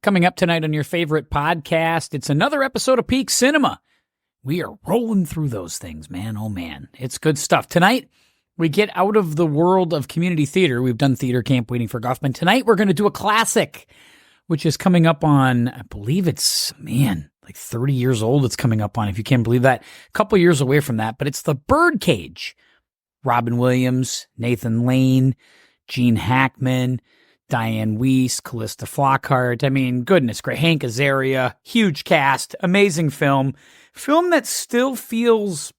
Coming up tonight on your favorite podcast, it's another episode of Peak Cinema. We are rolling through those things, man. Oh, man. It's good stuff. Tonight, we get out of the world of community theater. We've done theater camp waiting for Goffman. Tonight, we're going to do a classic, which is coming up on, I believe it's, like 30 years old it's coming up on, if you can't believe that. A couple years away from that, but it's the Birdcage. Robin Williams, Nathan Lane, Gene Hackman, Diane Weiss, Callista Flockhart. I mean, goodness, great. Hank Azaria, huge cast, amazing film. Film that still feels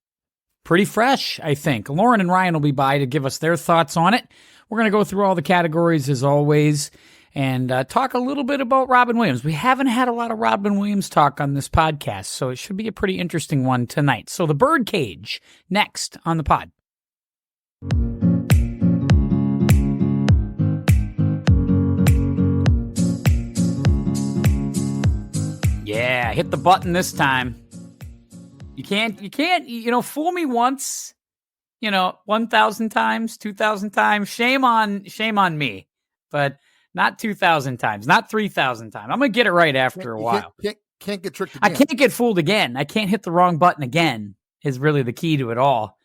pretty fresh, I think. Lauren and Ryan will be by to give us their thoughts on it. We're going to go through all the categories as always and talk a little bit about Robin Williams. We haven't had a lot of Robin Williams talk on this podcast, so it should be a pretty interesting one tonight. So the Birdcage, next on the pod. Yeah, hit the button this time. You can't, fool me once, 1,000 times, 2,000 times. Shame on me, but not 2,000 times, not 3,000 times. I'm going to get it right after a while. Can't get tricked again. I can't get fooled again. I can't hit the wrong button again is really the key to it all.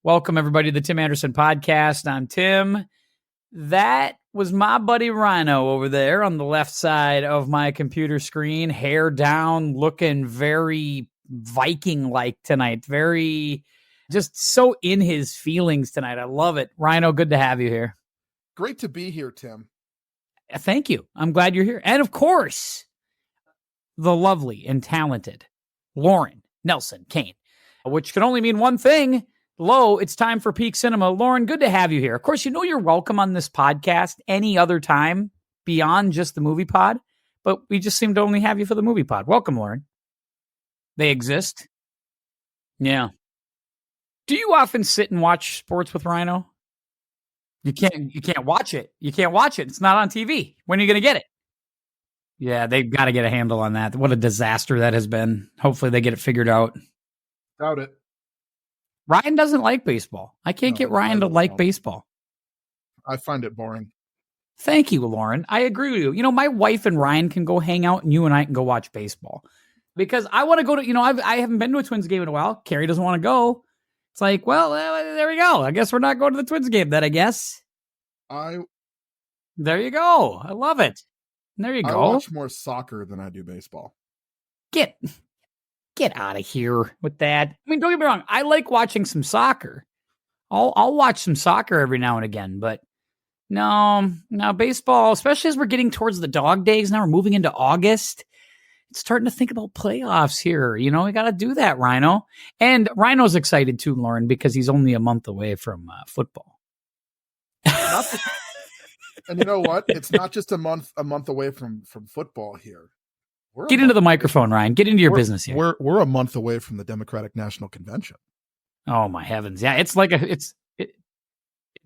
Welcome, everybody, to the Tim Anderson Podcast. I'm Tim. That was my buddy Rhino over there on the left side of my computer screen, hair down, looking very Viking-like tonight. Very, just so in his feelings tonight. I love it. Rhino, good to have you here. Great to be here, Tim. Thank you. I'm glad you're here. And of course, the lovely and talented Lauren Nelson Kane, which can only mean one thing. Hello, it's time for Peak Cinema. Lauren, good to have you here. Of course, you're welcome on this podcast any other time beyond just the movie pod, but we just seem to only have you for the movie pod. Welcome, Lauren. They exist. Yeah. Do you often sit and watch sports with Rhino? You can't watch it. You can't watch it. It's not on TV. When are you going to get it? Yeah, they've got to get a handle on that. What a disaster that has been. Hopefully they get it figured out. Doubt it. Ryan doesn't like baseball. I can't get Ryan to like baseball. I find it boring. Thank you, Lauren. I agree with you. My wife and Ryan can go hang out and you and I can go watch baseball. Because I want to go to, I haven't been to a Twins game in a while. Carrie doesn't want to go. It's like, well, there we go. I guess we're not going to the Twins game then, I guess. There you go. I love it. There you go. I watch more soccer than I do baseball. Get out of here with that. I mean, don't get me wrong. I like watching some soccer. I'll watch some soccer every now and again, but no, baseball, especially as we're getting towards the dog days. Now we're moving into August. It's starting to think about playoffs here. We got to do that, Rhino. And Rhino's excited too, Lauren, because he's only a month away from football. And you know what? It's not just a month away from football here. Get into the microphone, Ryan. Get into your business here. We're a month away from the Democratic National Convention. Oh my heavens! Yeah, it's like it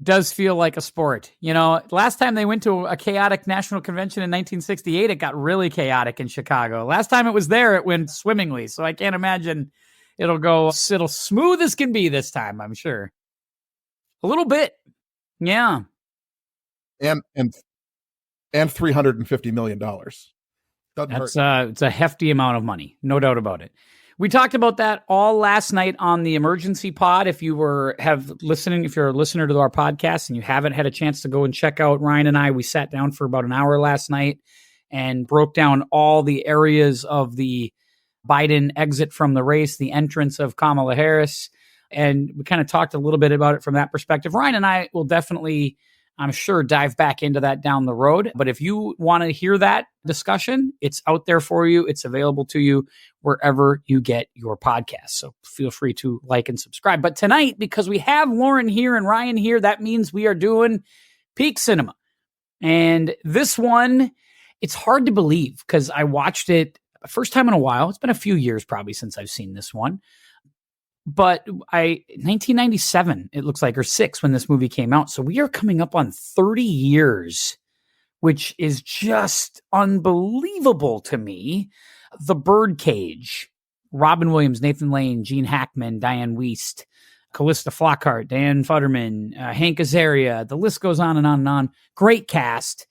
does feel like a sport. Last time they went to a chaotic national convention in 1968, it got really chaotic in Chicago. Last time it was there, it went swimmingly. So I can't imagine it'll smooth as can be this time. I'm sure. A little bit, yeah. And $350 million. It's a hefty amount of money, no doubt about it. We talked about that all last night on the emergency pod. If you're a listener to our podcast and you haven't had a chance to go and check out Ryan and I, we sat down for about an hour last night and broke down all the areas of the Biden exit from the race, the entrance of Kamala Harris, and we kind of talked a little bit about it from that perspective. Ryan and I will definitely, I'm sure, dive back into that down the road. But if you want to hear that discussion, it's out there for you. It's available to you wherever you get your podcast. So feel free to like and subscribe. But tonight, because we have Lauren here and Ryan here, that means we are doing Peak Cinema. And this one, it's hard to believe because I watched it first time in a while. It's been a few years probably since I've seen this one. But 1997, it looks like, or 6 when this movie came out. So we are coming up on 30 years, which is just unbelievable to me. The Birdcage, Robin Williams, Nathan Lane, Gene Hackman, Diane Weiss, Callista Flockhart, Dan Futterman, Hank Azaria. The list goes on and on and on. Great cast.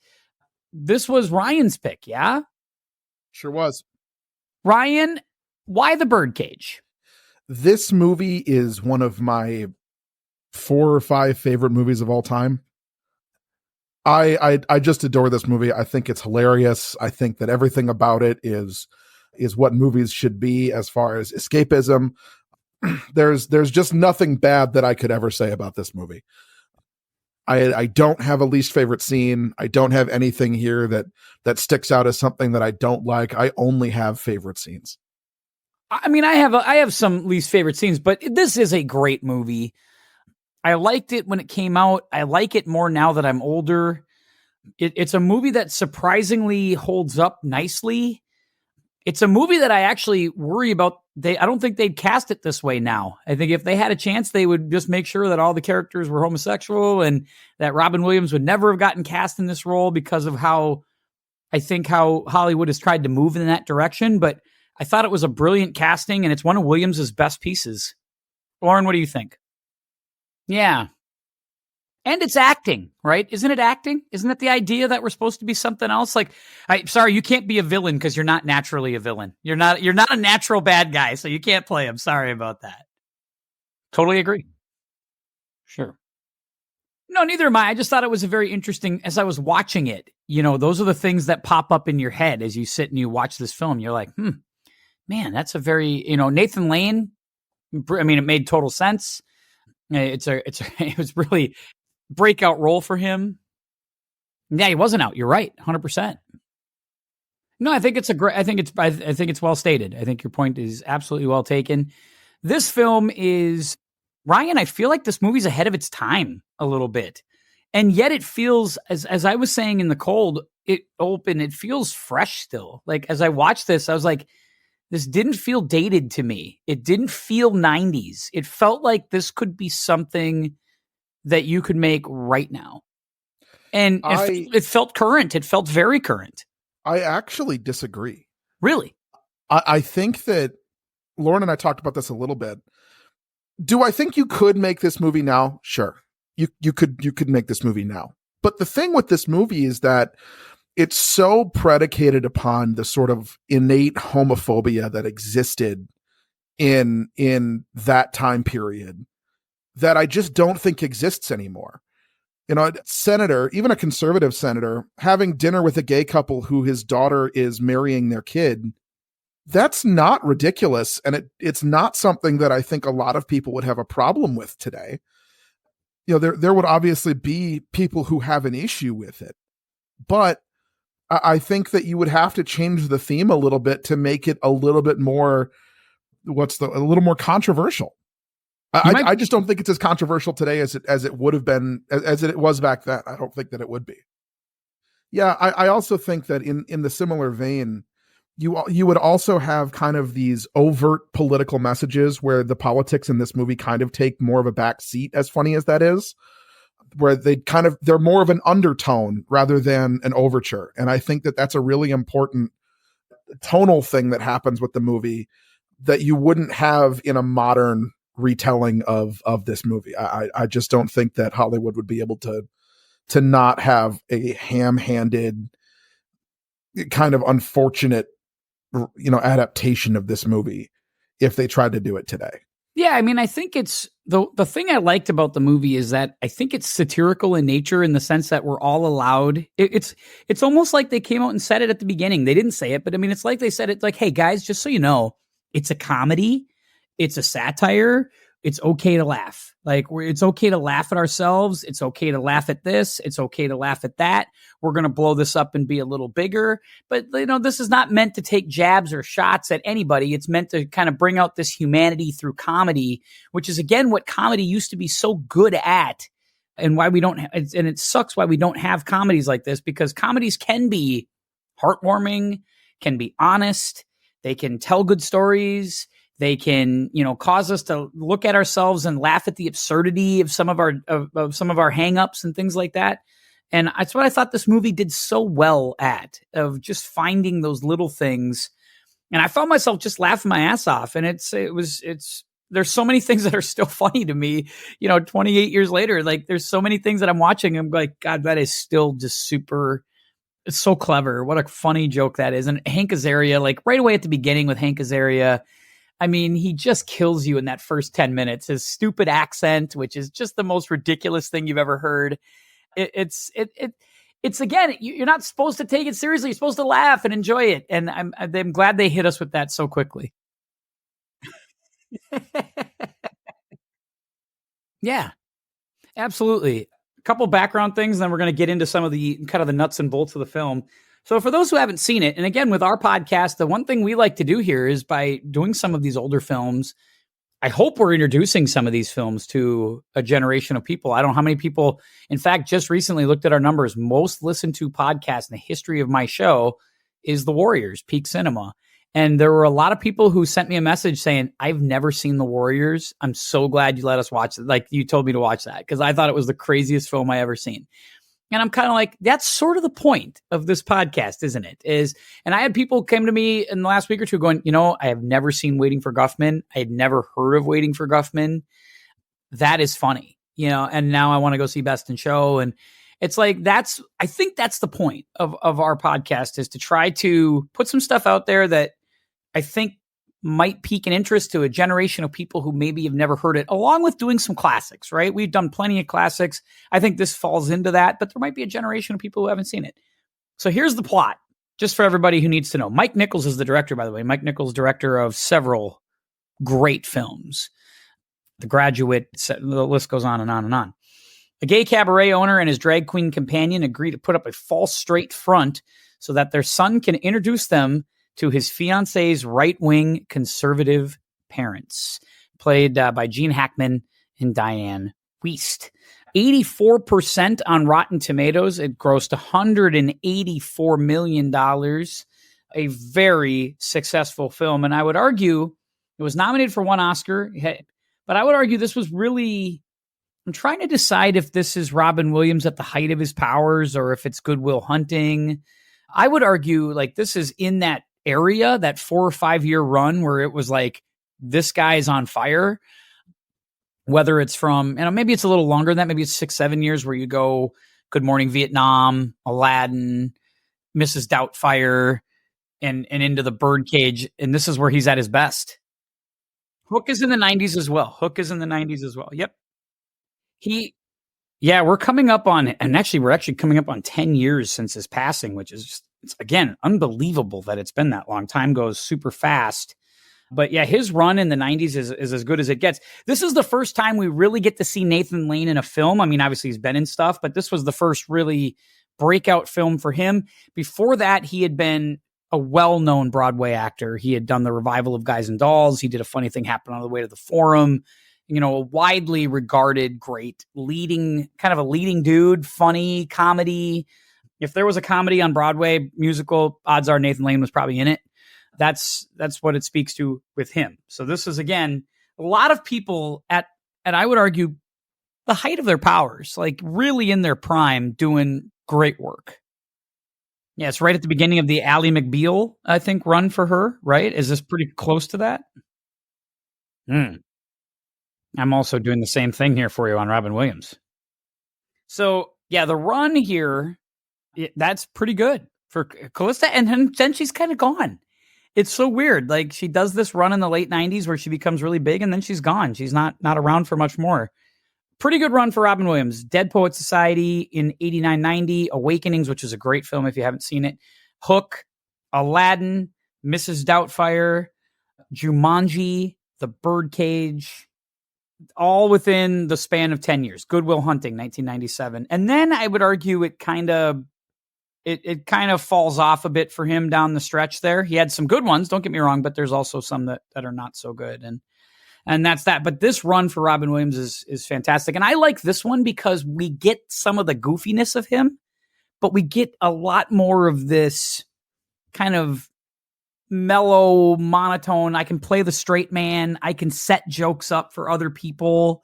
This was Ryan's pick, yeah? Sure was. Ryan, why The Birdcage? This movie is one of my 4 or 5 favorite movies of all time. I just adore this movie. I think it's hilarious. I think that everything about it is what movies should be as far as escapism. There's just nothing bad that I could ever say about this movie. I don't have a least favorite scene. I don't have anything here that sticks out as something that I don't like. I only have favorite scenes. I mean, I have some least favorite scenes, but this is a great movie. I liked it when it came out. I like it more now that I'm older. It's a movie that surprisingly holds up nicely. It's a movie that I actually worry about. I don't think they'd cast it this way now. I think if they had a chance, they would just make sure that all the characters were homosexual and that Robin Williams would never have gotten cast in this role because of how Hollywood has tried to move in that direction. But I thought it was a brilliant casting, and it's one of Williams' best pieces. Lauren, what do you think? Yeah. And it's acting, right? Isn't it acting? Isn't it the idea that we're supposed to be something else? Like, sorry, you can't be a villain because you're not naturally a villain. You're not a natural bad guy, so you can't play him. Sorry about that. Totally agree. Sure. No, neither am I. I just thought it was a very interesting, as I was watching it, those are the things that pop up in your head as you sit and you watch this film. You're like, man, that's a very, Nathan Lane. I mean, it made total sense. It was really breakout role for him. Yeah, he wasn't out. You're right. 100%. No, I think it's well stated. I think your point is absolutely well taken. This film is, Ryan, I feel like this movie's ahead of its time a little bit. And yet it feels, as I was saying in the cold, it feels fresh still. Like as I watched this, I was like, this didn't feel dated to me. It didn't feel 90s. It felt like this could be something that you could make right now. And it felt current. It felt very current. I actually disagree. Really? I think that Lauren and I talked about this a little bit. Do I think you could make this movie now? Sure. You could make this movie now. But the thing with this movie is that it's so predicated upon the sort of innate homophobia that existed in that time period that I just don't think exists anymore. A senator, even a conservative senator, having dinner with a gay couple who his daughter is marrying their kid, that's not ridiculous. And it's not something that I think a lot of people would have a problem with today. There would obviously be people who have an issue with it, but I think that you would have to change the theme a little bit to make it a little bit more, a little more controversial. I just don't think it's as controversial today as it would have been, as it was back then. I don't think that it would be. Yeah, I also think that in the similar vein, you would also have kind of these overt political messages where the politics in this movie kind of take more of a back seat, as funny as that is, where they're more of an undertone rather than an overture. And I think that that's a really important tonal thing that happens with the movie that you wouldn't have in a modern retelling of this movie. I just don't think that Hollywood would be able to not have a ham-handed kind of unfortunate, adaptation of this movie if they tried to do it today. Yeah, I mean, I think it's the thing I liked about the movie is that I think it's satirical in nature in the sense that we're all allowed. It's almost like they came out and said it at the beginning. They didn't say it, but I mean, it's like they said it like, hey guys, just so you know, it's a comedy. It's a satire. It's okay to laugh. Like it's okay to laugh at ourselves. It's okay to laugh at this. It's okay to laugh at that. We're going to blow this up and be a little bigger. But this is not meant to take jabs or shots at anybody. It's meant to kind of bring out this humanity through comedy, which is again what comedy used to be so good at, and why we don't. And it sucks why we don't have comedies like this, because comedies can be heartwarming, can be honest. They can tell good stories. They can, cause us to look at ourselves and laugh at the absurdity of some of our hangups and things like that. And that's what I thought this movie did so well at, of just finding those little things. And I found myself just laughing my ass off. And there's so many things that are still funny to me, 28 years later. Like there's so many things that I'm watching. I'm like, God, that is still just super, It's so clever. What a funny joke that is. And Hank Azaria, like right away at the beginning with Hank Azaria, I mean, he just kills you in that first 10 minutes. His stupid accent, which is just the most ridiculous thing you've ever heard. It's again, you're not supposed to take it seriously. You're supposed to laugh and enjoy it. And I'm glad they hit us with that so quickly. Yeah, absolutely. A couple background things, and then we're going to get into some of the kind of the nuts and bolts of the film. So for those who haven't seen it, and again, with our podcast, the one thing we like to do here is by doing some of these older films, I hope we're introducing some of these films to a generation of people. I don't know how many people, in fact, just recently looked at our numbers. Most listened to podcast in the history of my show is The Warriors, Peak Cinema. And there were a lot of people who sent me a message saying, I've never seen The Warriors. I'm so glad you let us watch it. Like you told me to watch that because I thought it was the craziest film I ever seen. And I'm kind of like, that's sort of the point of this podcast, isn't it? And I had people came to me in the last week or two going, I have never seen Waiting for Guffman. I had never heard of Waiting for Guffman. That is funny, and now I want to go see Best in Show. And it's like, I think that's the point of our podcast is to try to put some stuff out there that I think might pique an interest to a generation of people who maybe have never heard it, along with doing some classics, right? We've done plenty of classics. I think this falls into that, but there might be a generation of people who haven't seen it. So here's the plot, just for everybody who needs to know. Mike Nichols is the director, by the way. Mike Nichols, director of several great films. The Graduate, the list goes on and on and on. A gay cabaret owner and his drag queen companion agree to put up a false straight front so that their son can introduce them to his fiance's right-wing conservative parents, played by Gene Hackman and Diane Wiest. 84% on Rotten Tomatoes. It grossed $184 million. A very successful film. And I would argue it was nominated for one Oscar, but I would argue this was really, I'm trying to decide if this is Robin Williams at the height of his powers or if it's Good Will Hunting. I would argue like this is in that area, that 4 or 5 year run where it was like, this guy is on fire. Whether it's from, maybe it's a little longer than that. Maybe it's 6-7 years where you go Good Morning Vietnam, Aladdin, Mrs. Doubtfire, and into the Birdcage. And this is where he's at his best. Hook is in the 90s as well. Yep. We're coming up on, and actually we're coming up on 10 years since his passing, which is just, it's again, unbelievable that it's been that long. Time goes super fast. But yeah, his run in the 90s is as good as it gets. This is the first time we really get to see Nathan Lane in a film. I mean, obviously he's been in stuff, but this was the first really breakout film for him. Before that, he had been a well-known Broadway actor. He had done the revival of Guys and Dolls. He did A Funny Thing Happened on the Way to the Forum. A widely regarded, great leading dude, funny comedy. If there was a comedy on Broadway musical, odds are Nathan Lane was probably in it. That's what it speaks to with him. So this is, again, a lot of people at I would argue, the height of their powers, like really in their prime, doing great work. Yeah, it's right at the beginning of the Ally McBeal, I think, run for her, right? Is this pretty close to that? I'm also doing the same thing here for you on Robin Williams. So, yeah, the run here, that's pretty good for Callista. And then she's kind of gone. It's so weird. Like, she does this run in the late 90s where she becomes really big, and then she's gone. She's not around for much more. Pretty good run for Robin Williams. Dead Poet Society in 89-90, Awakenings, which is a great film if you haven't seen it, Hook, Aladdin, Mrs. Doubtfire, Jumanji, The Birdcage, all within the span of 10 years. Good Will Hunting, 1997. And then I would argue it kind of falls off a bit for him down the stretch there. He had some good ones, don't get me wrong, but there's also some that are not so good. And that's that. But this run for Robin Williams is fantastic. And I like this one because we get some of the goofiness of him, but we get a lot more of this kind of mellow, monotone. I can play the straight man. I can set jokes up for other people.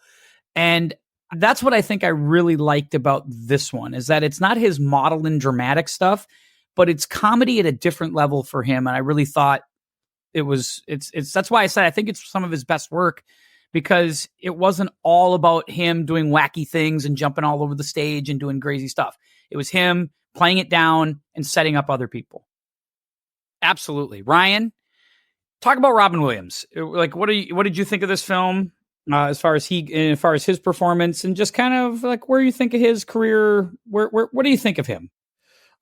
And that's what I think I really liked about this one, is that it's not his maudlin dramatic stuff, but it's comedy at a different level for him. And I really thought that's why I said I think it's some of his best work, because it wasn't all about him doing wacky things and jumping all over the stage and doing crazy stuff. It was him playing it down and setting up other people. Absolutely. Ryan, talk about Robin Williams. Like, what did you think of this film? As far as his performance, and just kind of like where you think of his career, what do you think of him?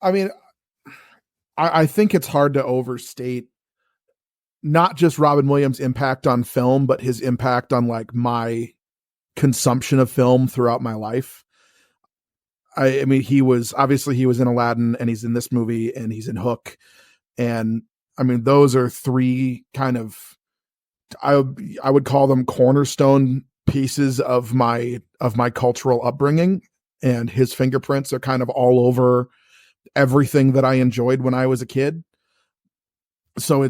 I mean, I think it's hard to overstate not just Robin Williams' impact on film, but his impact on like my consumption of film throughout my life. I mean, he was in Aladdin, and he's in this movie, and he's in Hook. And I mean, those are three kind of, I would call them cornerstone pieces of my cultural upbringing, and his fingerprints are kind of all over everything that I enjoyed when I was a kid. So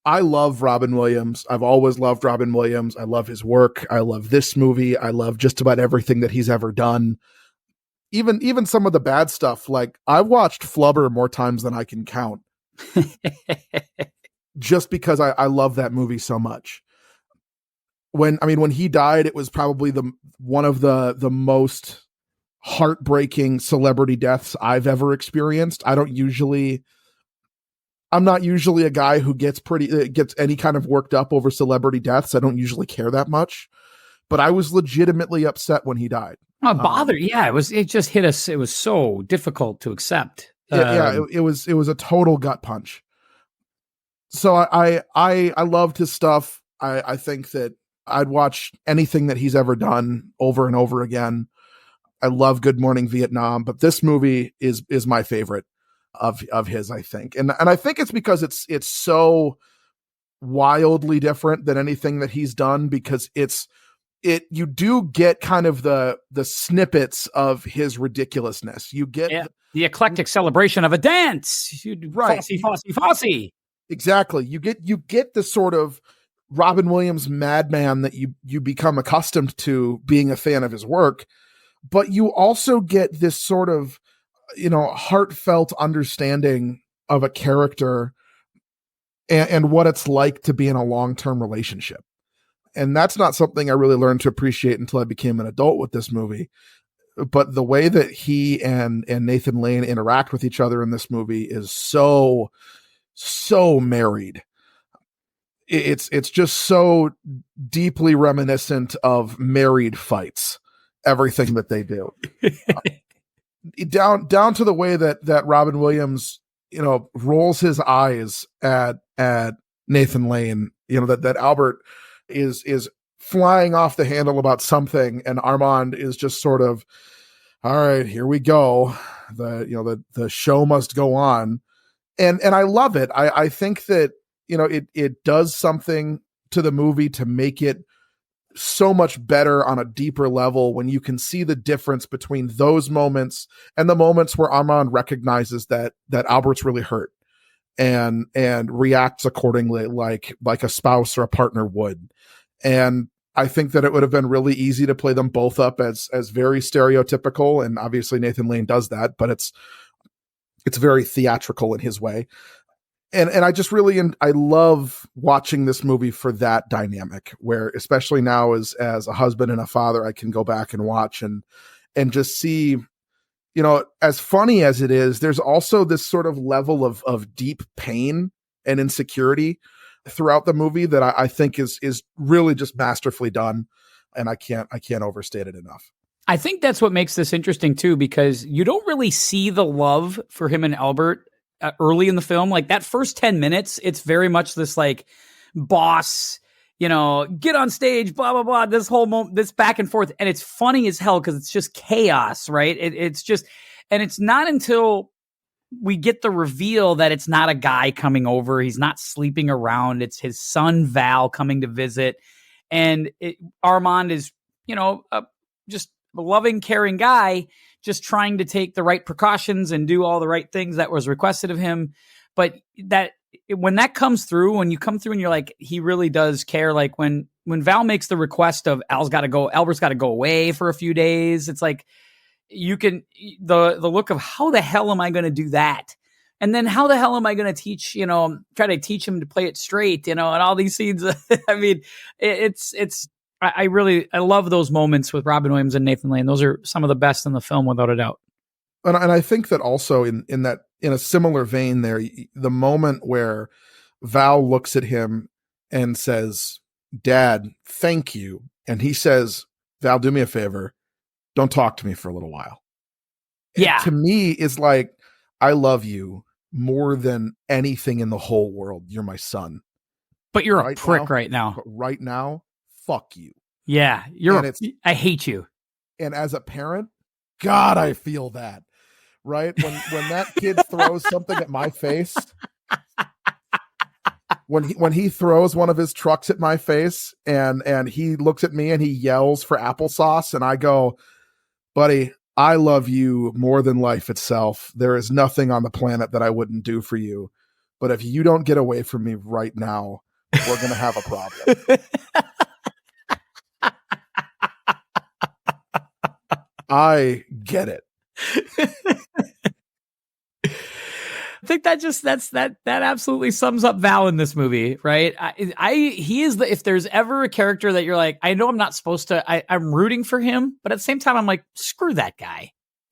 I love Robin Williams. I've always loved Robin Williams. I love his work. I love this movie. I love just about everything that he's ever done. Even some of the bad stuff. Like, I've watched Flubber more times than I can count. Just because I love that movie so much. When he died, it was probably one of the most heartbreaking celebrity deaths I've ever experienced. I'm not usually a guy who gets any kind of worked up over celebrity deaths. I don't usually care that much, but I was legitimately upset when he died. Oh, bothered. Yeah. It just hit us. It was so difficult to accept. It was a total gut punch. So I loved his stuff. I think that I'd watch anything that he's ever done over and over again. I love Good Morning Vietnam, but this movie is my favorite of his, I think. And I think it's because it's so wildly different than anything that he's done, because you do get kind of the snippets of his ridiculousness. You get the eclectic celebration of a dance. Right. Fosse. Exactly. You get the sort of Robin Williams madman that you become accustomed to being a fan of his work, but you also get this sort of, heartfelt understanding of a character and what it's like to be in a long-term relationship. And that's not something I really learned to appreciate until I became an adult with this movie. But the way that he and Nathan Lane interact with each other in this movie is so married. It's just so deeply reminiscent of married fights, everything that they do. Down to the way that Robin Williams, rolls his eyes at Nathan Lane, that Albert is flying off the handle about something, and Armand is just sort of, all right, here we go. The show must go on. And I love it. I think that, it does something to the movie to make it so much better on a deeper level when you can see the difference between those moments and the moments where Armand recognizes that Albert's really hurt and reacts accordingly, like a spouse or a partner would. And I think that it would have been really easy to play them both up as very stereotypical. And obviously Nathan Lane does that, but it's very theatrical in his way. And I just really, I love watching this movie for that dynamic, where especially now as a husband and a father, I can go back and watch and just see, as funny as it is, there's also this sort of level of deep pain and insecurity throughout the movie that I think is really just masterfully done. And I can't overstate it enough. I think that's what makes this interesting too, because you don't really see the love for him and Albert early in the film. Like that first 10 minutes, it's very much this like boss, get on stage, blah, blah, blah, this whole moment, this back and forth. And it's funny as hell because it's just chaos, right? It's just, and it's not until we get the reveal that it's not a guy coming over. He's not sleeping around. It's his son, Val, coming to visit. And Armand is, just a loving, caring guy, just trying to take the right precautions and do all the right things that was requested of him. But when that comes through, when you come through and you're like, he really does care. Like when Val makes the request of Albert's got to go away for a few days. It's like, you can, the look of how the hell am I going to do that? And then how the hell am I going to teach, try to teach him to play it straight, and all these scenes. I mean, I love those moments with Robin Williams and Nathan Lane. Those are some of the best in the film, without a doubt. And I think that also in a similar vein there, the moment where Val looks at him and says, "Dad, thank you." And he says, "Val, do me a favor. Don't talk to me for a little while." Yeah. It, to me, is like, I love you more than anything in the whole world. You're my son. But you're a prick right now. But right now, fuck you. Yeah. I hate you. And as a parent, God, I feel that. Right? When that kid throws something at my face, when he throws one of his trucks at my face and he looks at me and he yells for applesauce, and I go, "Buddy, I love you more than life itself. There is nothing on the planet that I wouldn't do for you. But if you don't get away from me right now, we're going to have a problem." I get it. I think that absolutely sums up Val in this movie, right? He is if there's ever a character that you're like, I know I'm not supposed to, I'm rooting for him, but at the same time, I'm like, screw that guy.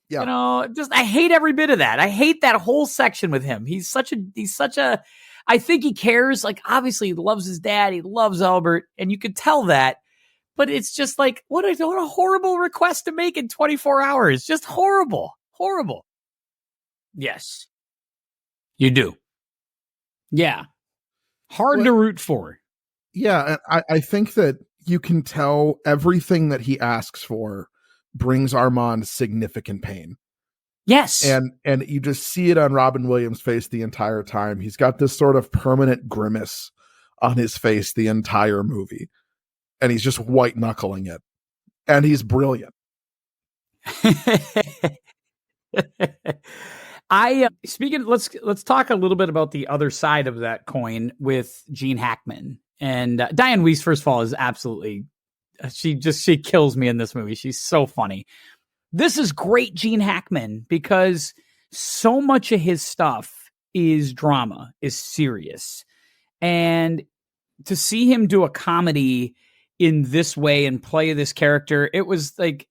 Yeah. You know, I hate every bit of that. I hate that whole section with him. He's such a, I think he cares. Like, obviously he loves his dad. He loves Albert, and you could tell that, but it's just like, what a horrible request to make in 24 hours. Just horrible. Yes. You do. Yeah. Hard to root for. Yeah. And I think that you can tell everything that he asks for brings Armand significant pain. Yes. And you just see it on Robin Williams' face the entire time. He's got this sort of permanent grimace on his face the entire movie. And he's just white knuckling it. And he's brilliant. Let's talk a little bit about the other side of that coin with Gene Hackman. And Diane Weiss, first of all, is absolutely, she kills me in this movie. She's so funny. This is great Gene Hackman because so much of his stuff is drama, is serious. And to see him do a comedy in this way and play this character, it was like,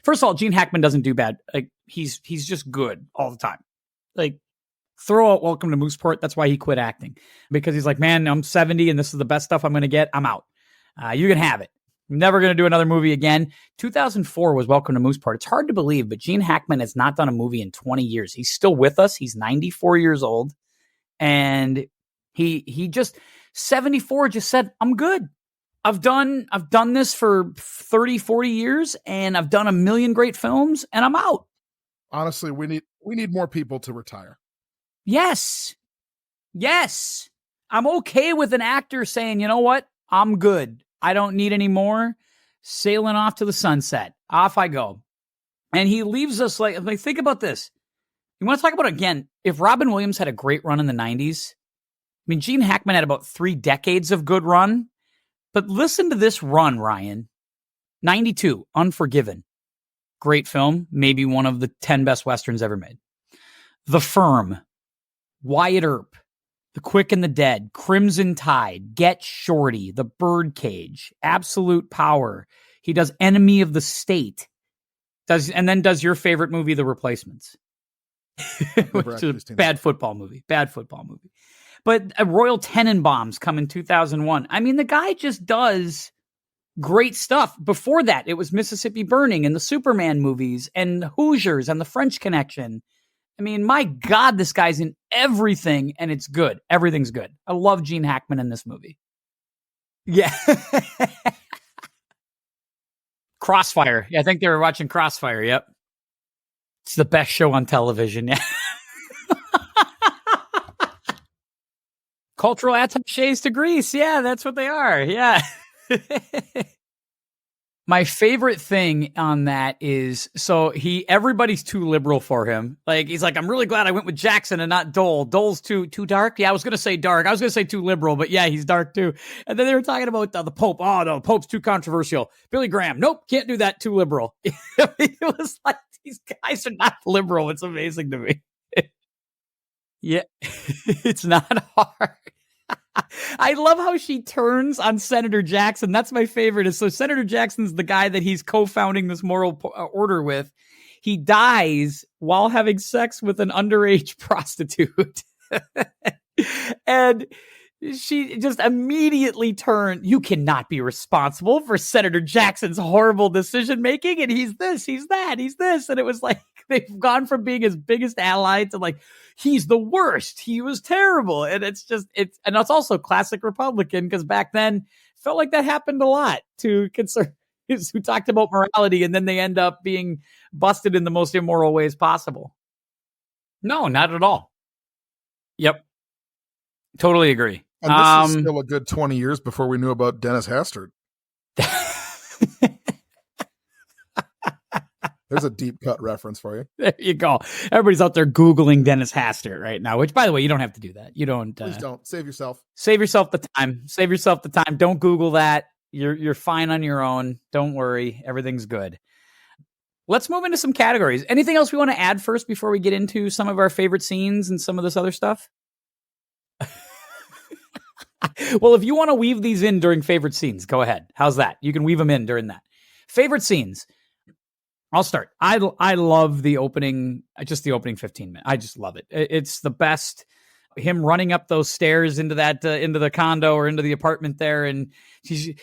first of all, Gene Hackman doesn't do bad. Like, he's just good all the time. Like, throw out Welcome to Mooseport. That's why he quit acting, because he's like, man, I'm 70 and this is the best stuff I'm going to get. I'm out. You can have it. I'm never going to do another movie again. 2004 was Welcome to Mooseport. It's hard to believe, but Gene Hackman has not done a movie in 20 years. He's still with us. He's 94 years old. And he just, 74, just said, I'm good. I've done this for 30, 40 years, and I've done a million great films, and I'm out. Honestly, we need more people to retire. Yes. I'm okay with an actor saying, you know what? I'm good. I don't need any more. Sailing off to the sunset. Off I go. And he leaves us like, think about this. You want to talk about, again, if Robin Williams had a great run in the 90s, I mean, Gene Hackman had about 3 decades of good run. But listen to this run, Ryan. 92, Unforgiven. Great film. Maybe one of the 10 best Westerns ever made. The Firm. Wyatt Earp. The Quick and the Dead. Crimson Tide. Get Shorty. The Birdcage. Absolute Power. He does Enemy of the State. And then does your favorite movie, The Replacements. Which is a bad football movie. But Royal Tenenbaums come in 2001. I mean, the guy just does great stuff. Before that, it was Mississippi Burning and the Superman movies and Hoosiers and the French Connection. I mean, my God, this guy's in everything, and it's good. Everything's good. I love Gene Hackman in this movie. Yeah. Crossfire. Yeah, I think they were watching Crossfire. Yep. It's the best show on television. Yeah. Cultural attaches to Greece. Yeah, that's what they are. Yeah. My favorite thing on that is, so everybody's too liberal for him. Like, he's like, I'm really glad I went with Jackson and not Dole. Dole's too dark. Yeah, I was going to say dark. I was going to say too liberal, but yeah, he's dark too. And then they were talking about the Pope. Oh no, Pope's too controversial. Billy Graham. Nope, can't do that. Too liberal. It was like, these guys are not liberal. It's amazing to me. Yeah, it's not hard. I love how she turns on Senator Jackson. That's my favorite. So Senator Jackson's the guy that he's co-founding this moral order with. he dies while having sex with an underage prostitute. And she just immediately turned, you cannot be responsible for Senator Jackson's horrible decision making. And he's this, he's that, he's this. And it was like, they've gone from being his biggest ally to like, he's the worst. He was terrible. And it's also classic Republican, because back then it felt like that happened a lot to conservatives who talked about morality, and then they end up being busted in the most immoral ways possible. No, not at all. Yep. Totally agree. And this is still a good 20 years before we knew about Dennis Hastert. There's a deep cut reference for you. There you go. Everybody's out there Googling Dennis Hastert right now, which, by the way, you don't have to do that. You don't. Please don't. Save yourself. Save yourself the time. Save yourself the time. Don't Google that. You're fine on your own. Don't worry. Everything's good. Let's move into some categories. Anything else we want to add first before we get into some of our favorite scenes and some of this other stuff? Well, if you want to weave these in during favorite scenes, go ahead. How's that? You can weave them in during that. Favorite scenes. I'll start. I love the opening, just the opening 15 minutes. I just love it. It's the best. Him running up those stairs into that into the condo or into the apartment there, and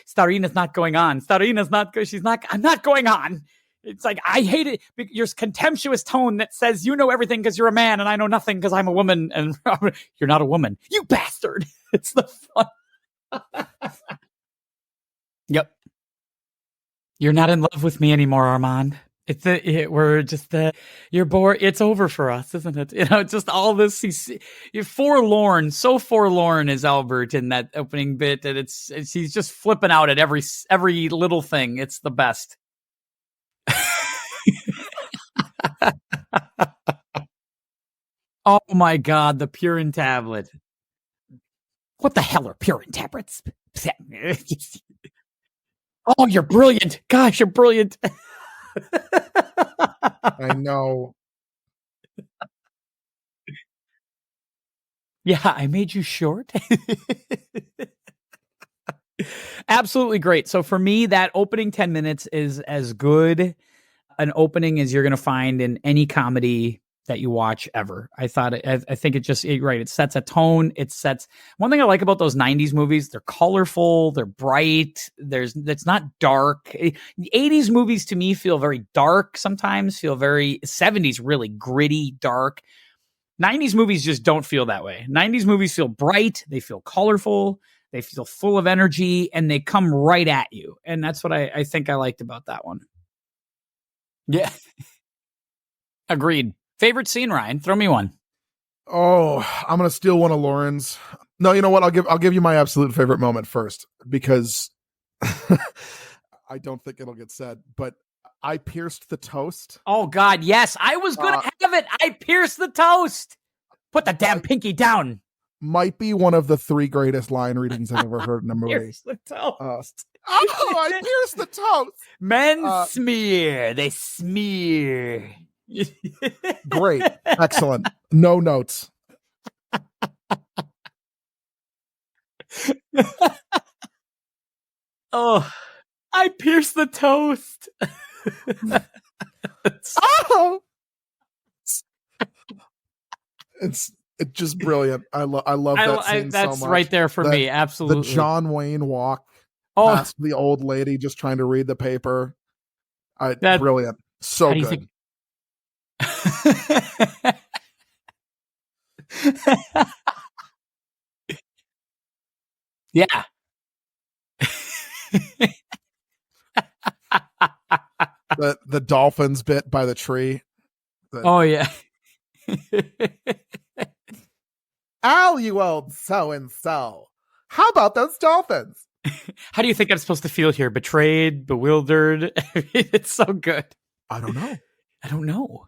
Starina's not going on. Starina's not. She's not. I'm not going on. It's like, I hate it. Your contemptuous tone that says you know everything because you're a man and I know nothing because I'm a woman, and you're not a woman. You bastard. It's the fun. Yep. You're not in love with me anymore, Armand. You're bored. It's over for us, isn't it? You know, just all this. You're forlorn. So forlorn is Albert in that opening bit that he's just flipping out at every little thing. It's the best. Oh my God, the Purin tablet. What the hell are Purin tablets? Oh, you're brilliant. Gosh, you're brilliant. I know. Yeah, I made you short. Absolutely great. So for me, that opening 10 minutes is as good an opening as you're going to find in any comedy that you watch ever. I think it sets a tone. It sets, one thing I like about those 90s movies, they're colorful, they're bright. It's not dark. The 80s movies to me feel very dark sometimes, feel very 70s, really gritty, dark. 90s movies just don't feel that way. 90s movies feel bright. They feel colorful. They feel full of energy, and they come right at you. And that's what I think I liked about that one. Yeah. Agreed. Favorite scene, Ryan? Throw me one. Oh, I'm going to steal one of Lauren's. No, you know what? I'll give you my absolute favorite moment first, because I don't think it'll get said, but I pierced the toast. Oh God, yes. I was going to have it. I pierced the toast. Put the damn pinky down. Might be one of the 3 greatest line readings I've ever heard in a movie. Pierce the toast. I pierced the toast. Men smear. They smear. Great. Excellent. No notes. Oh, I pierced the toast. Oh, it's just brilliant. I love that scene that's so much. Right there for me. Absolutely. The John Wayne walk past the old lady just trying to read the paper. Brilliant. So good. Yeah. The dolphins bit by the tree. Oh yeah. Al, you old so-and-so. How about those dolphins? How do you think I'm supposed to feel here? Betrayed, bewildered? It's so good. I don't know.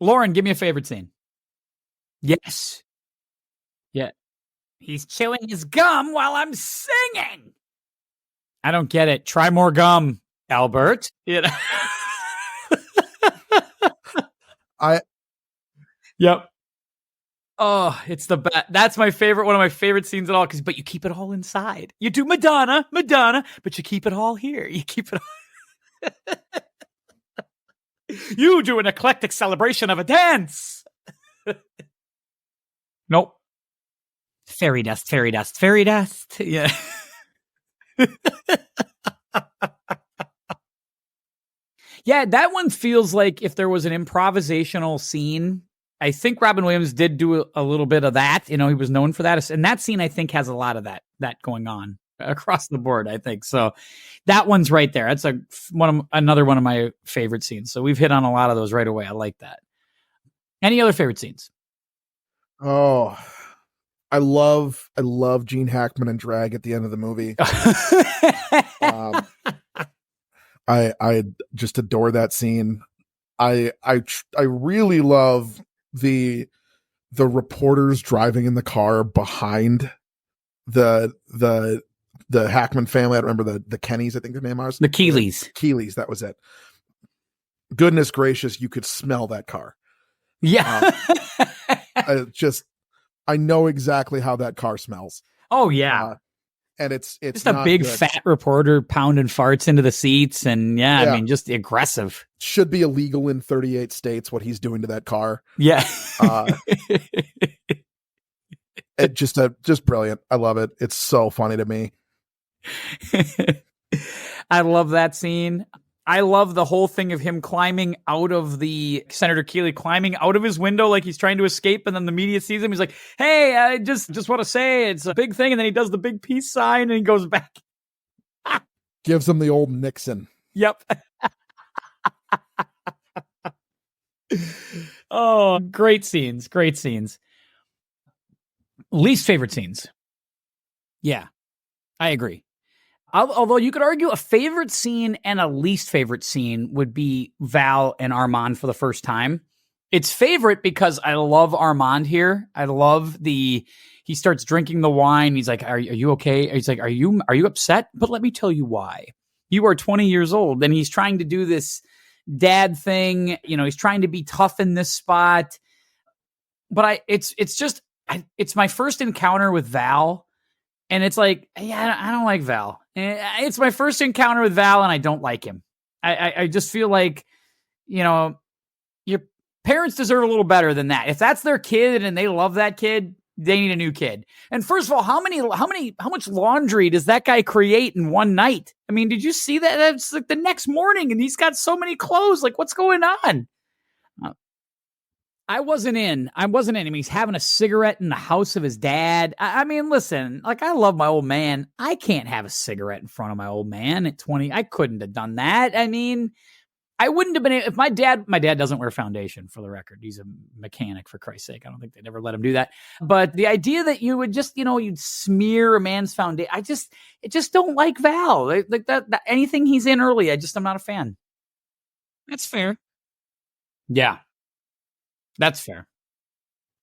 Lauren, give me a favorite scene. Yes. Yeah. He's chewing his gum while I'm singing. I don't get it. Try more gum, Albert. You know? Yep. Oh, it's the best. That's my favorite. One of my favorite scenes at all. But you keep it all inside. You do Madonna, but you keep it all here. You keep it all. You do an eclectic celebration of a dance. Nope. Fairy dust, fairy dust, fairy dust. Yeah. Yeah, that one feels like if there was an improvisational scene, I think Robin Williams did do a little bit of that. You know, he was known for that. And that scene, I think, has a lot of that going on across the board, I think. So that one's right there. That's another one of my favorite scenes. So we've hit on a lot of those right away. I like that. Any other favorite scenes? Oh, I love Gene Hackman and drag at the end of the movie. I just adore that scene. I really love the reporters driving in the car behind the Hackman family. I don't remember the Kennys, I think their name was. The Keeleys. Keeleys, that was it. Goodness gracious, you could smell that car. Yeah. I know exactly how that car smells. Oh yeah. And it's just a big good. Fat reporter pounding farts into the seats. And yeah, I mean, just aggressive. Should be illegal in 38 states what he's doing to that car. Yeah. It just brilliant. I love it. It's so funny to me. I love that scene. I love the whole thing of him climbing out of Senator Keeley climbing out of his window like he's trying to escape, and then the media sees him. He's like, "Hey, I just want to say it's a big thing," and then he does the big peace sign and he goes back. Gives him the old Nixon. Yep. Oh, great scenes. Great scenes. Least favorite scenes. Yeah, I agree. Although you could argue a favorite scene and a least favorite scene would be Val and Armand for the first time. It's favorite because I love Armand here. I love he starts drinking the wine. He's like, are you okay? He's like, are you upset? But let me tell you why. You are 20 years old. And he's trying to do this dad thing. You know, he's trying to be tough in this spot. But it's my first encounter with Val. And it's like, yeah, I don't like Val. It's my first encounter with Val, and I don't like him. I just feel like, you know, your parents deserve a little better than that. If that's their kid and they love that kid, they need a new kid. And first of all, how much laundry does that guy create in one night? I mean, did you see that? That's like the next morning, and he's got so many clothes. Like, what's going on? I wasn't in. I mean, he's having a cigarette in the house of his dad. I mean, listen, like, I love my old man. I can't have a cigarette in front of my old man at 20. I couldn't have done that. I mean, I wouldn't have been able, if my dad doesn't wear foundation, for the record. He's a mechanic, for Christ's sake. I don't think they'd ever let him do that. But the idea that you would just, you'd smear a man's foundation, I just don't like Val. Like that anything he's in early, I'm not a fan. That's fair. Yeah. That's fair.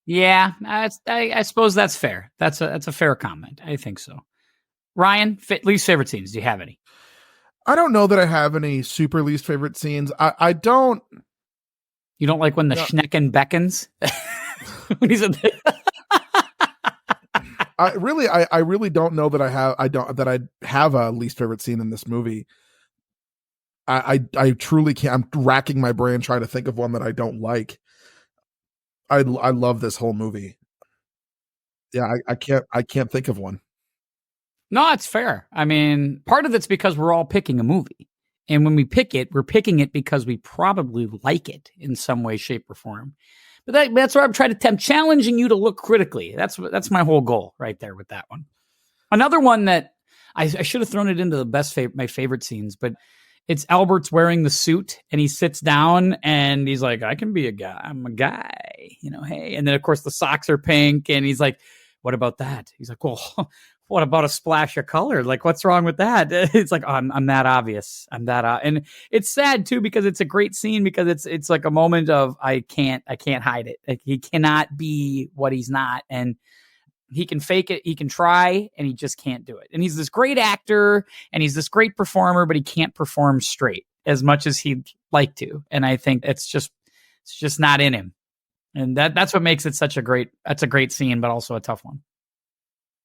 Yeah, I suppose that's fair. That's a fair comment. I think so. Ryan, least favorite scenes. Do you have any? I don't know that I have any super least favorite scenes. I don't. You don't like when the Schnecken beckons? When he's in I really don't know that I have a least favorite scene in this movie. I truly can't. I'm racking my brain trying to think of one that I don't like. I love this whole movie. Yeah, I can't think of one. No, it's fair. I mean, part of it's because we're all picking a movie. And when we pick it, we're picking it because we probably like it in some way, shape, or form. But that's where I'm trying to challenging you to look critically. That's my whole goal right there with that one. Another one that I should have thrown it into my favorite scenes, but it's Albert's wearing the suit and he sits down and he's like, I can be a guy. I'm a guy, hey. And then, of course, the socks are pink and he's like, what about that? He's like, well, what about a splash of color? Like, what's wrong with that? It's like, I'm that obvious. I'm that, and it's sad too, because it's a great scene because it's like a moment of, I can't hide it. Like, he cannot be what he's not. And he can fake it. He can try, and he just can't do it. And he's this great actor and he's this great performer, but he can't perform straight as much as he'd like to. And I think it's just not in him. And that's what makes it that's a great scene, but also a tough one.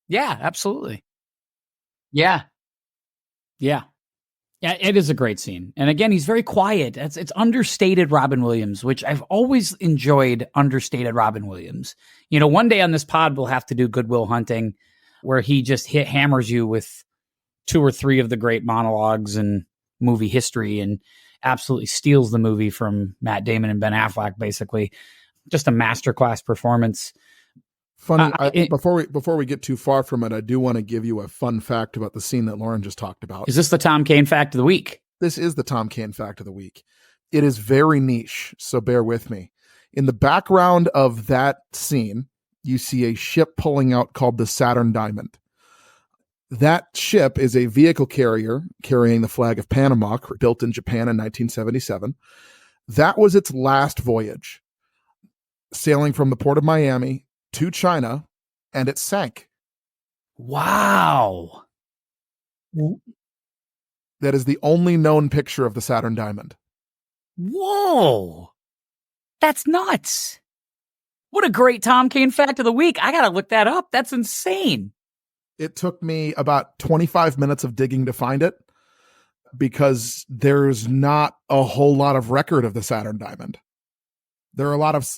Yeah, absolutely. Yeah. Yeah. Yeah, it is a great scene. And again, he's very quiet. It's understated Robin Williams, which I've always enjoyed understated Robin Williams. You know, one day on this pod, we'll have to do Good Will Hunting, where he just hammers you with 2 or 3 of the great monologues in movie history and absolutely steals the movie from Matt Damon and Ben Affleck, basically. Just a masterclass performance. Funny. Before we get too far from it, I do want to give you a fun fact about the scene that Lauren just talked about. Is this the Tom Kane fact of the week? This is the Tom Kane fact of the week. It is very niche, so bear with me. In the background of that scene, you see a ship pulling out called the Saturn Diamond. That ship is a vehicle carrier carrying the flag of Panama, built in Japan in 1977. That was its last voyage, sailing from the port of Miami to China, and it sank. Wow. That is the only known picture of the Saturn Diamond. Whoa. That's nuts. What a great Tom Kane fact of the week. I got to look that up. That's insane. It took me about 25 minutes of digging to find it because there's not a whole lot of record of the Saturn Diamond. There are a lot of...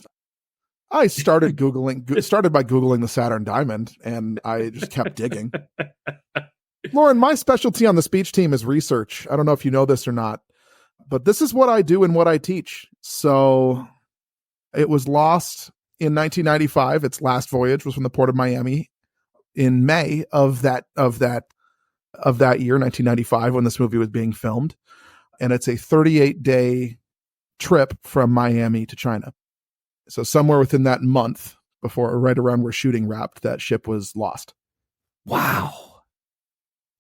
I started by Googling the Saturn Diamond, and I just kept digging. Lauren, my specialty on the speech team is research. I don't know if you know this or not, but this is what I do and what I teach. So it was lost in 1995. Its last voyage was from the port of Miami in May of that year, 1995, when this movie was being filmed. And it's a 38-day trip from Miami to China. So somewhere within that month, right around where shooting wrapped, that ship was lost. Wow.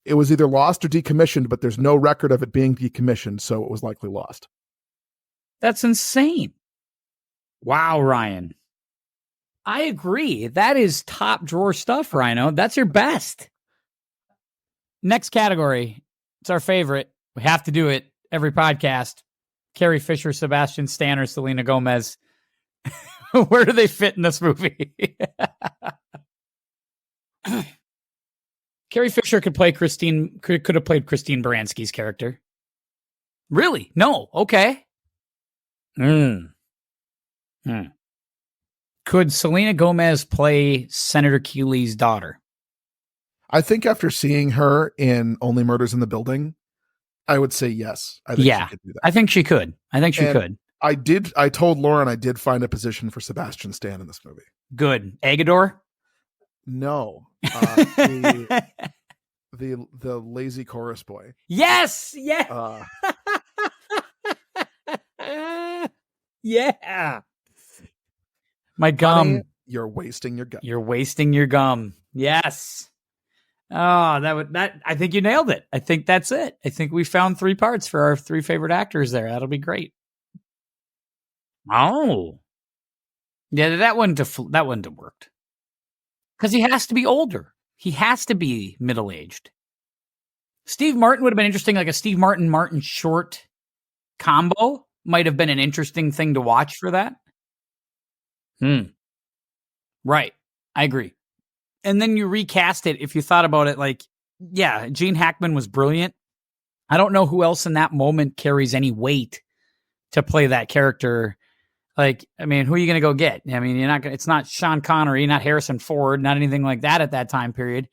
It was either lost or decommissioned, but there's no record of it being decommissioned, so it was likely lost. That's insane. Wow, Ryan. I agree. That is top drawer stuff, Rhino. That's your best. Next category. It's our favorite. We have to do it every podcast. Carrie Fisher, Sebastian Stan, or Selena Gomez. Where do they fit in this movie? Carrie Fisher could have played Christine Baranski's character. Really? No. Okay. Could Selena Gomez play Senator Keeley's daughter? I think after seeing her in Only Murders in the Building, I would say yes. I think she could do that. I think she could. I told Lauren I did find a position for Sebastian Stan in this movie. Good. Agador? No. The lazy chorus boy. Yes. Yeah. Yeah. My gum. Honey, you're wasting your gum. You're wasting your gum. Yes. Oh, I think you nailed it. I think that's it. I think we found 3 parts for our 3 favorite actors there. That'll be great. Oh. Yeah, that wouldn't have worked. Because he has to be older. He has to be middle-aged. Steve Martin would have been interesting, like a Steve Martin Short combo might have been an interesting thing to watch for that. Right. I agree. And then you recast it if you thought about it like, yeah, Gene Hackman was brilliant. I don't know who else in that moment carries any weight to play that character. Like, I mean, who are you going to go get? I mean, it's not Sean Connery, not Harrison Ford, not anything like that at that time period.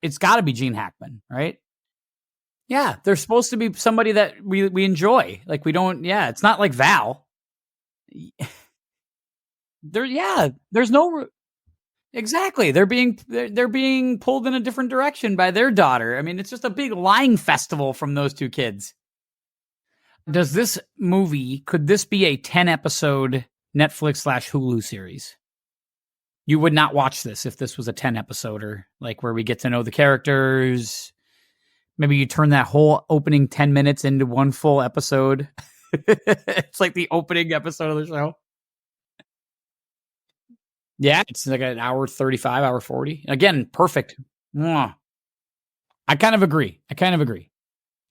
It's got to be Gene Hackman, right? Yeah, they're supposed to be somebody that we enjoy. Like, we don't, it's not like Val. There's no... Exactly. They're being pulled in a different direction by their daughter. I mean, it's just a big lying festival from those 2 kids. Could this be a 10-episode Netflix/Hulu series? You would not watch this if this was a 10-episoder, like where we get to know the characters. Maybe you turn that whole opening 10 minutes into one full episode. It's like the opening episode of the show. Yeah, it's like an hour 35, hour 40. Again, perfect. I kind of agree.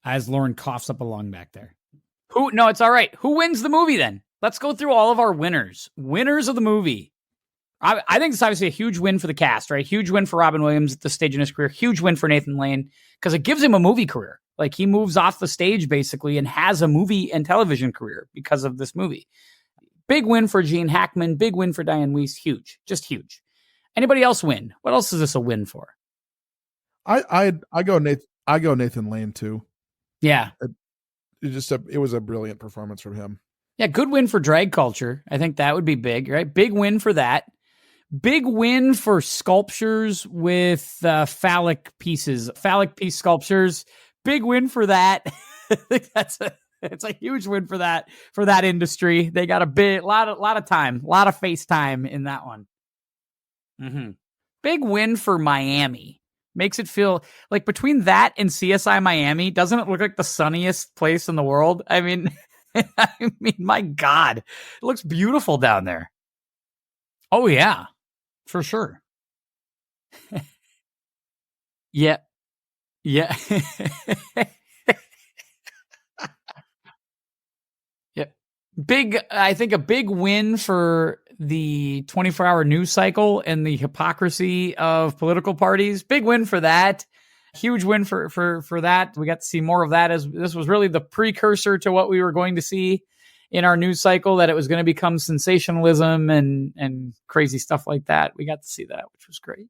As Lauren coughs up a lung back there. No, it's all right. Who wins the movie then? Let's go through all of our winners. Winners of the movie. I think it's obviously a huge win for the cast, right? Huge win for Robin Williams at this stage in his career. Huge win for Nathan Lane because it gives him a movie career. Like, he moves off the stage basically and has a movie and television career because of this movie. Big win for Gene Hackman. Big win for Diane Weiss. Huge. Just huge. Anybody else win? What else is this a win for? I go Nathan Lane too. Yeah. It was a brilliant performance from him. Yeah, good win for drag culture. I think that would be big, right? Big win for that. Big win for sculptures with phallic piece sculptures. Big win for that. I think it's a huge win for that industry. They got a lot of time, a lot of face time in that one. Mm-hmm. Big win for Miami. Makes it feel like, between that and CSI Miami, doesn't it look like the sunniest place in the world? I mean, my God, it looks beautiful down there. Oh yeah, for sure. Yeah. Yeah. Yeah. I think a big win for the 24-hour news cycle and the hypocrisy of political parties. Big win for that. Huge win for that. We got to see more of that, as this was really the precursor to what we were going to see in our news cycle, that it was going to become sensationalism and crazy stuff like that. We got to see that, which was great.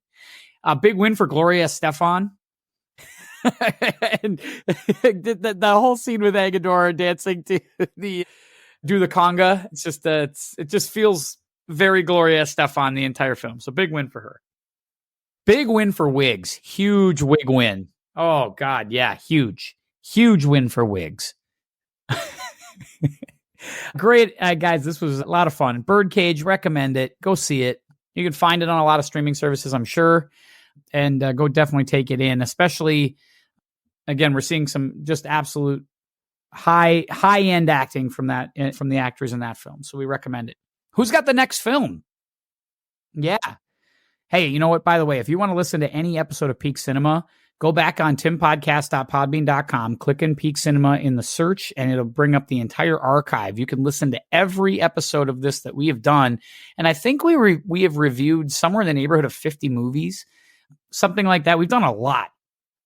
A big win for Gloria Estefan. And the whole scene with Agador dancing to the conga. It's just it just feels very Gloria Estefan the entire film. So big win for her. Big win for wigs. Huge wig win. Oh God, yeah, huge win for wigs. Great, guys. This was a lot of fun. Birdcage, recommend it. Go see it. You can find it on a lot of streaming services, I'm sure, and go definitely take it in. Especially, again, we're seeing some just absolute high end acting from the actors in that film. So we recommend it. Who's got the next film? Yeah. Hey, you know what? By the way, if you want to listen to any episode of Peak Cinema, go back on timpodcast.podbean.com, click in Peak Cinema in the search, and it'll bring up the entire archive. You can listen to every episode of this that we have done. And I think we have reviewed somewhere in the neighborhood of 50 movies, something like that. We've done a lot.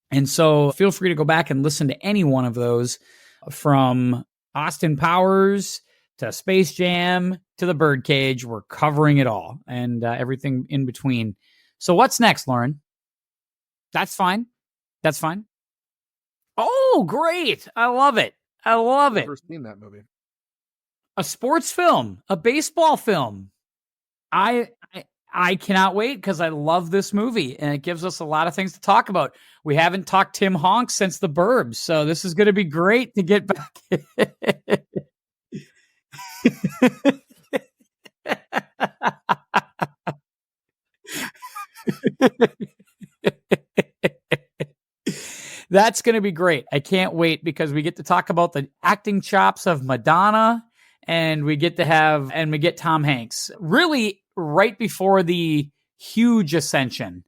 And so feel free to go back and listen to any one of those, from Austin Powers to Space Jam to the Birdcage. We're covering it all, and everything in between. So what's next, Lauren? That's fine. Oh, great. I love it. I've never seen that movie. A sports film, a baseball film. I cannot wait, because I love this movie, and it gives us a lot of things to talk about. We haven't talked Tim Honks since The Burbs, so this is going to be great to get back. That's going to be great. I can't wait, because we get to talk about the acting chops of Madonna, and we get Tom Hanks really right before the huge ascension.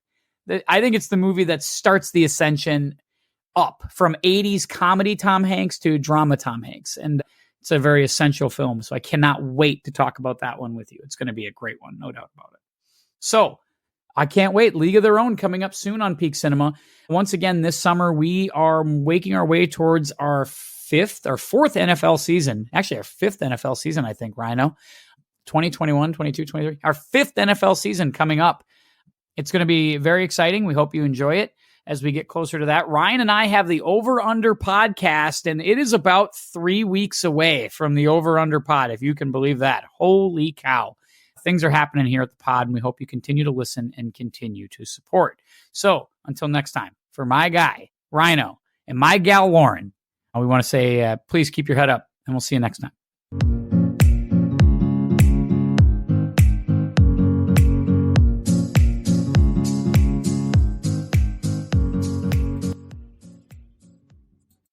I think it's the movie that starts the ascension up from 80s comedy Tom Hanks to drama Tom Hanks. And it's a very essential film. So I cannot wait to talk about that one with you. It's going to be a great one, no doubt about it. So I can't wait. League of Their Own coming up soon on Peak Cinema. Once again, this summer, we are making our way towards our fourth NFL season. Actually, our fifth NFL season, I think, Rhino. 2021, 22, 23. Our fifth NFL season coming up. It's going to be very exciting. We hope you enjoy it as we get closer to that. Ryan and I have the Over Under podcast, and it is about 3 weeks away from the Over Under pod, if you can believe that. Holy cow. Things are happening here at the pod, and we hope you continue to listen and continue to support. So until next time, for my guy, Rhino, and my gal, Lauren, we want to say, please keep your head up, and we'll see you next time.